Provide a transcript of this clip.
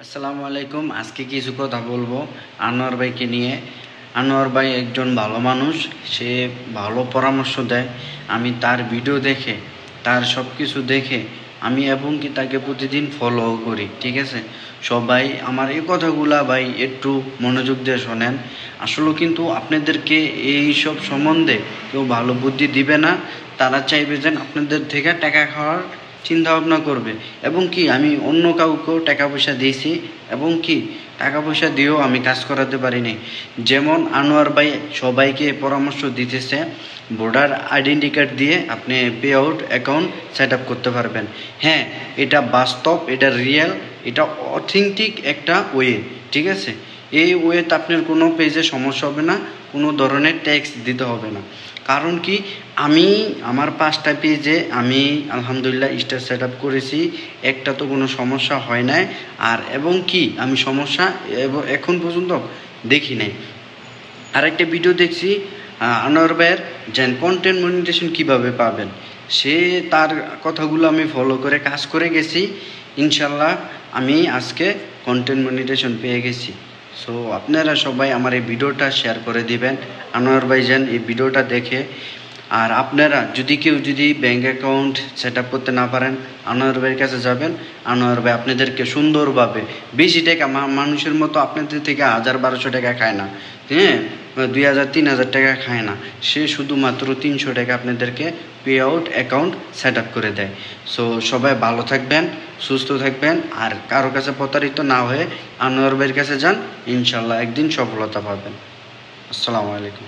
আসসালামু আলাইকুম। আজকে কিছু কথা বলবো আনোয়ার ভাইকে নিয়ে। আনোয়ার ভাই একজন ভালো মানুষ, সে ভালো পরামর্শ দেয়। আমি তার ভিডিও দেখে, তার সব কিছু দেখে আমি এবং কি তাকে প্রতিদিন ফলো করি। ঠিক আছে, সবাই আমার এই কথাগুলা ভাই একটু মনোযোগ দিয়ে শোনেন। আসলে কিন্তু আপনাদেরকে এই সব সম্বন্ধে কেউ ভালো বুদ্ধি দিবে না। তারা চাইবে যেন আপনাদের থেকে টাকা খাওয়ার চিন্তা ভাবনা করবে। এবং কি আমি অন্য কাউকেও টাকা পয়সা দিয়েছি, এবং কি টাকা পয়সা দিয়েও আমি কাজ করাতে পারিনি। যেমন আনোয়ার ভাই সবাইকে পরামর্শ দিতেছে ভোটার আইডেন্টি কার্ড দিয়ে আপনি pay out account set up করতে পারবেন। হ্যাঁ, এটা বাস্তব, এটা রিয়েল, এটা অথেন্টিক একটা ওয়ে। ঠিক আছে, এই ওয়েতে আপনার কোনো পেজে সমস্যা হবে না, কোনো ধরনের ট্যাক্স দিতে হবে না। কারণ কি, আমি আমার 5টা পেজে আমি আলহামদুলিল্লাহ স্টার সেট আপ করেছি, একটা তো কোনো সমস্যা হয় নাই। আর এবং কি আমি সমস্যা এখন পর্যন্ত দেখি নাই। আরেকটা ভিডিও দেখছি আনোয়ার ভাইয়ের, যেন কন্টেন্ট মনিটাইজেশন কীভাবে পাবেন, সে তার কথাগুলো আমি ফলো করে কাজ করে গেছি। ইনশাল্লাহ আমি আজকে কন্টেন্ট মনিটাইজেশন পেয়ে গেছি। সো আপনারা সবাই আমার এই ভিডিওটা শেয়ার করে দিবেন, আনোয়ার ভাই যেন এই ভিডিওটা দেখে। আর আপনারা কেউ যদি ব্যাঙ্ক অ্যাকাউন্ট সেট আপ করতে না পারেন, আনোয়ার ভাইয়ের কাছে যাবেন। আনোয়ার ভাই আপনাদেরকে সুন্দরভাবে, বেশি টাকা মানুষের মতো আপনাদের থেকে 1000-1200 টাকা খায় না, হ্যাঁ, 2000-3000 টাকা খায় না। সে শুধুমাত্র 300 টাকা আপনাদেরকে pay out account set up করে দেয়। সো সবাই ভালো থাকবেন, সুস্থ থাকবেন, আর কারো কাছে প্রতারিত না হয়ে আনোয়ার ভাইয়ের কাছে যান। ইনশাল্লাহ একদিন সফলতা পাবেন। আসসালামু আলাইকুম।